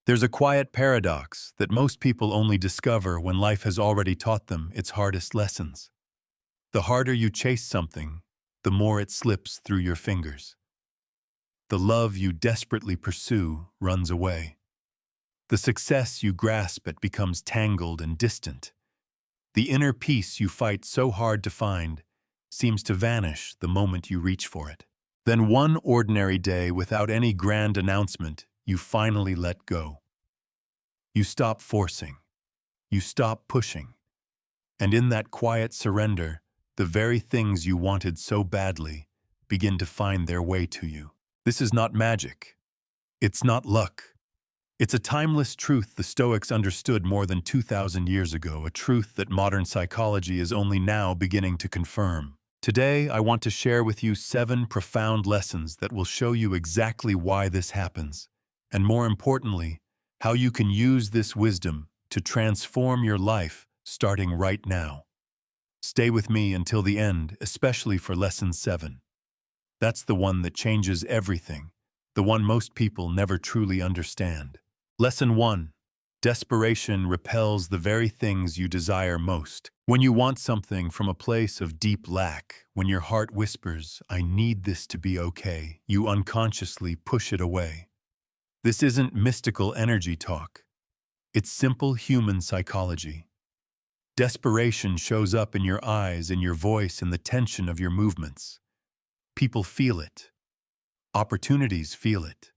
There's a quiet paradox that most people only discover when life has already taught them its hardest lessons. The harder you chase something, the more it slips through your fingers. The love you desperately pursue runs away. The success you grasp at becomes tangled and distant. The inner peace you fight so hard to find seems to vanish the moment you reach for it. Then one ordinary day, without any grand announcement, you finally let go. You stop forcing. You stop pushing. And in that quiet surrender, the very things you wanted so badly begin to find their way to you. This is not magic. It's not luck. It's a timeless truth the Stoics understood more than 2,000 years ago, a truth that modern psychology is only now beginning to confirm. Today, I want to share with you 7 profound lessons that will show you exactly why this happens, and more importantly, how you can use this wisdom to transform your life starting right now. Stay with me until the end, especially for Lesson 7. That's the one that changes everything, the one most people never truly understand. Lesson 1. Desperation repels the very things you desire most. When you want something from a place of deep lack, when your heart whispers, "I need this to be okay," you unconsciously push it away. This isn't mystical energy talk. It's simple human psychology. Desperation shows up in your eyes, in your voice, in the tension of your movements. People feel it. Opportunities feel it.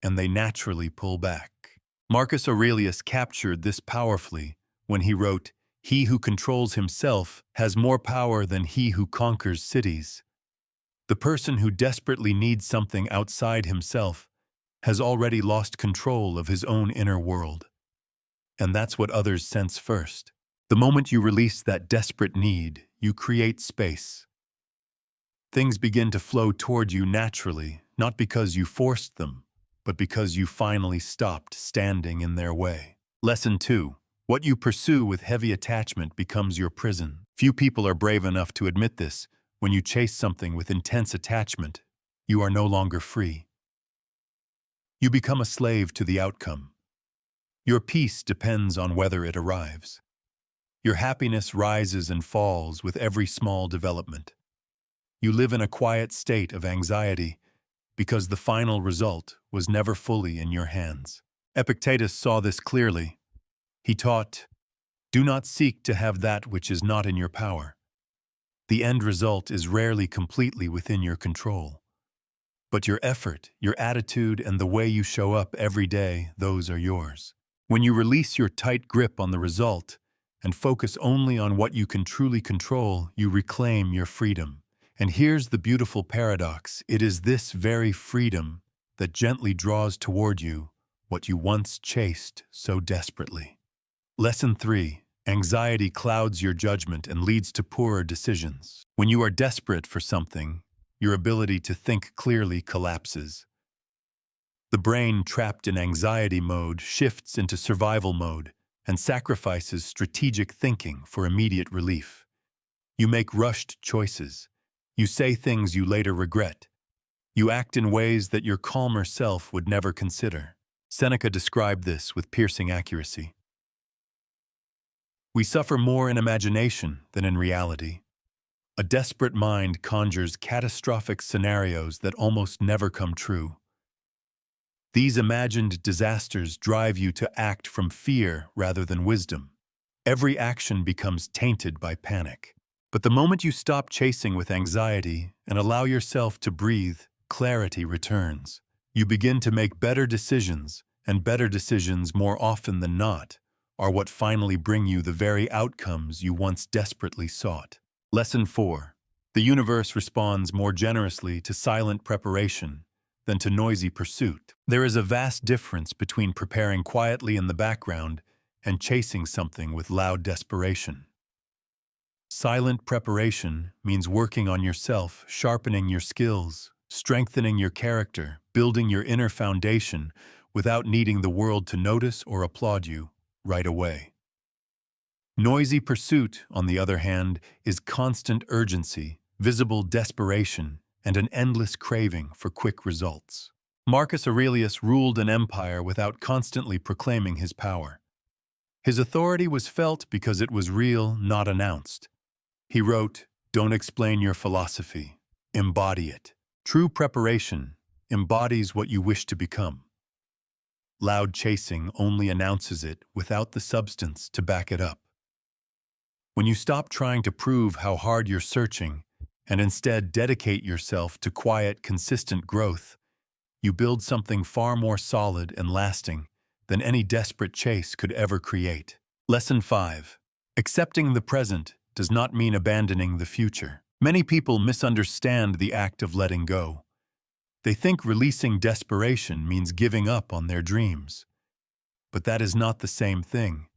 And they naturally pull back. Marcus Aurelius captured this powerfully when he wrote, "He who controls himself has more power than he who conquers cities." The person who desperately needs something outside himself has already lost control of his own inner world. And that's what others sense first. The moment you release that desperate need, you create space. Things begin to flow toward you naturally, not because you forced them, but because you finally stopped standing in their way. Lesson 2. What you pursue with heavy attachment becomes your prison. Few people are brave enough to admit this. When you chase something with intense attachment, you are no longer free. You become a slave to the outcome. Your peace depends on whether it arrives. Your happiness rises and falls with every small development. You live in a quiet state of anxiety because the final result was never fully in your hands. Epictetus saw this clearly. He taught, "Do not seek to have that which is not in your power." The end result is rarely completely within your control. But your effort, your attitude, and the way you show up every day, those are yours. When you release your tight grip on the result and focus only on what you can truly control, you reclaim your freedom. And here's the beautiful paradox. It is this very freedom that gently draws toward you what you once chased so desperately. Lesson 3. Anxiety clouds your judgment and leads to poorer decisions. When you are desperate for something, your ability to think clearly collapses. The brain, trapped in anxiety mode, shifts into survival mode and sacrifices strategic thinking for immediate relief. You make rushed choices. You say things you later regret. You act in ways that your calmer self would never consider. Seneca described this with piercing accuracy. We suffer more in imagination than in reality. A desperate mind conjures catastrophic scenarios that almost never come true. These imagined disasters drive you to act from fear rather than wisdom. Every action becomes tainted by panic. But the moment you stop chasing with anxiety and allow yourself to breathe, clarity returns. You begin to make better decisions, and better decisions, more often than not, are what finally bring you the very outcomes you once desperately sought. Lesson 4. The universe responds more generously to silent preparation than to noisy pursuit. There is a vast difference between preparing quietly in the background and chasing something with loud desperation. Silent preparation means working on yourself, sharpening your skills, strengthening your character, building your inner foundation without needing the world to notice or applaud you right away. Noisy pursuit, on the other hand, is constant urgency, visible desperation, and an endless craving for quick results. Marcus Aurelius ruled an empire without constantly proclaiming his power. His authority was felt because it was real, not announced. He wrote, "Don't explain your philosophy. Embody it." True preparation embodies what you wish to become. Loud chasing only announces it without the substance to back it up. When you stop trying to prove how hard you're searching and instead dedicate yourself to quiet, consistent growth, you build something far more solid and lasting than any desperate chase could ever create. Lesson 5. Accepting the present does not mean abandoning the future. Many people misunderstand the act of letting go. They think releasing desperation means giving up on their dreams. But that is not the same thing.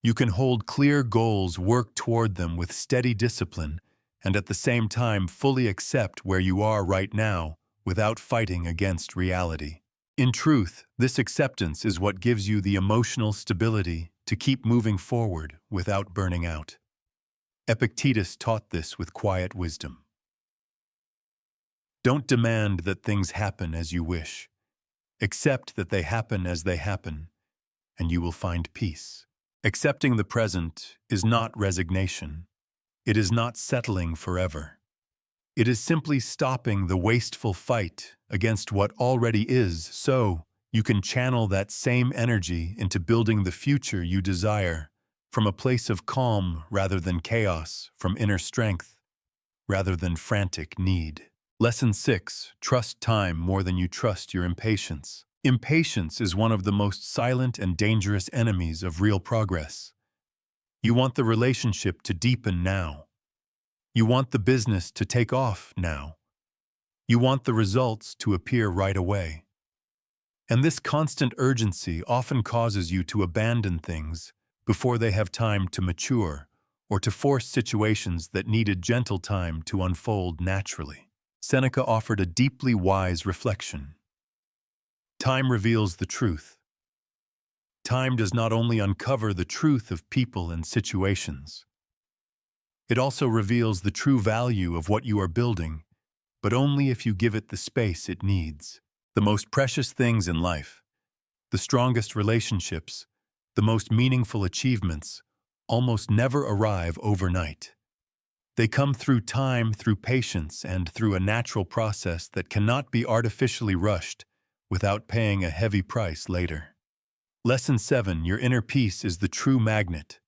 You can hold clear goals, work toward them with steady discipline, and at the same time fully accept where you are right now without fighting against reality. In truth, this acceptance is what gives you the emotional stability to keep moving forward without burning out. Epictetus taught this with quiet wisdom. Don't demand that things happen as you wish. Accept that they happen as they happen, and you will find peace. Accepting the present is not resignation. It is not settling forever. It is simply stopping the wasteful fight against what already is so you can channel that same energy into building the future you desire from a place of calm rather than chaos, from inner strength rather than frantic need. Lesson 6. Trust time more than you trust your impatience. Impatience is one of the most silent and dangerous enemies of real progress. You want the relationship to deepen now. You want the business to take off now. You want the results to appear right away. And this constant urgency often causes you to abandon things before they have time to mature, or to force situations that needed gentle time to unfold naturally. Seneca offered a deeply wise reflection. Time reveals the truth. Time does not only uncover the truth of people and situations. It also reveals the true value of what you are building, but only if you give it the space it needs. The most precious things in life, the strongest relationships, the most meaningful achievements, almost never arrive overnight. They come through time, through patience, and through a natural process that cannot be artificially rushed without paying a heavy price later. Lesson 7. Your inner peace is the true magnet,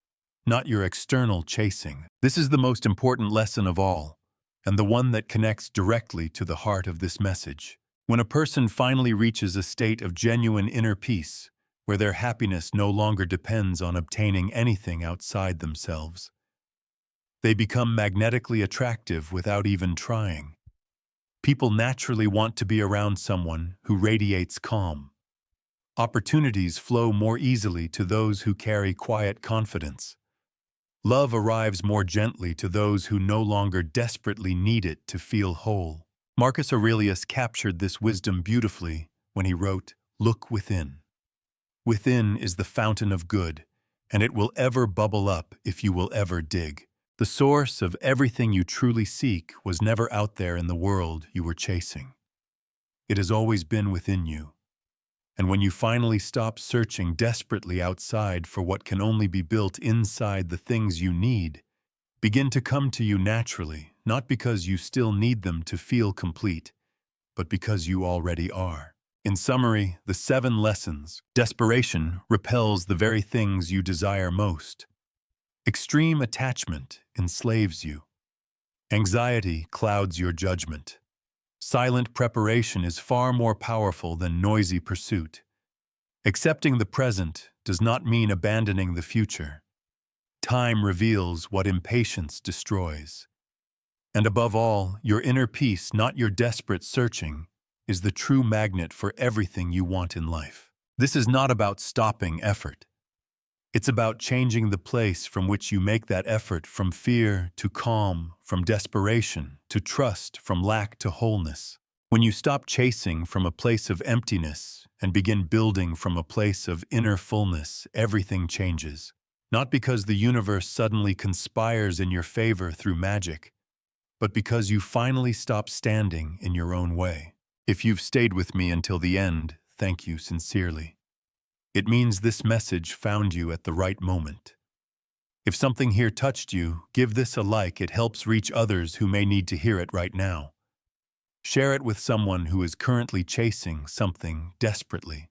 not your external chasing. This is the most important lesson of all, and the one that connects directly to the heart of this message. When a person finally reaches a state of genuine inner peace, where their happiness no longer depends on obtaining anything outside themselves, they become magnetically attractive without even trying. People naturally want to be around someone who radiates calm. Opportunities flow more easily to those who carry quiet confidence. Love arrives more gently to those who no longer desperately need it to feel whole. Marcus Aurelius captured this wisdom beautifully when he wrote, "Look within. Within is the fountain of good, and it will ever bubble up if you will ever dig." The source of everything you truly seek was never out there in the world you were chasing. It has always been within you. And when you finally stop searching desperately outside for what can only be built inside the things you need, begin to come to you naturally, not because you still need them to feel complete, but because you already are. In summary, the 7 lessons. Desperation repels the very things you desire most. Extreme attachment enslaves you. Anxiety clouds your judgment. Silent preparation is far more powerful than noisy pursuit. Accepting the present does not mean abandoning the future. Time reveals what impatience destroys. And above all, your inner peace, not your desperate searching, is the true magnet for everything you want in life. This is not about stopping effort. It's about changing the place from which you make that effort, from fear to calm, from desperation to trust, from lack to wholeness. When you stop chasing from a place of emptiness and begin building from a place of inner fullness, everything changes. Not because the universe suddenly conspires in your favor through magic, but because you finally stop standing in your own way. If you've stayed with me until the end, thank you sincerely. It means this message found you at the right moment. If something here touched you, give this a like. It helps reach others who may need to hear it right now. Share it with someone who is currently chasing something desperately.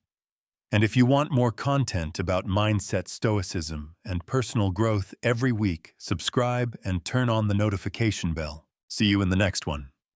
And if you want more content about mindset, stoicism, and personal growth every week, subscribe and turn on the notification bell. See you in the next one.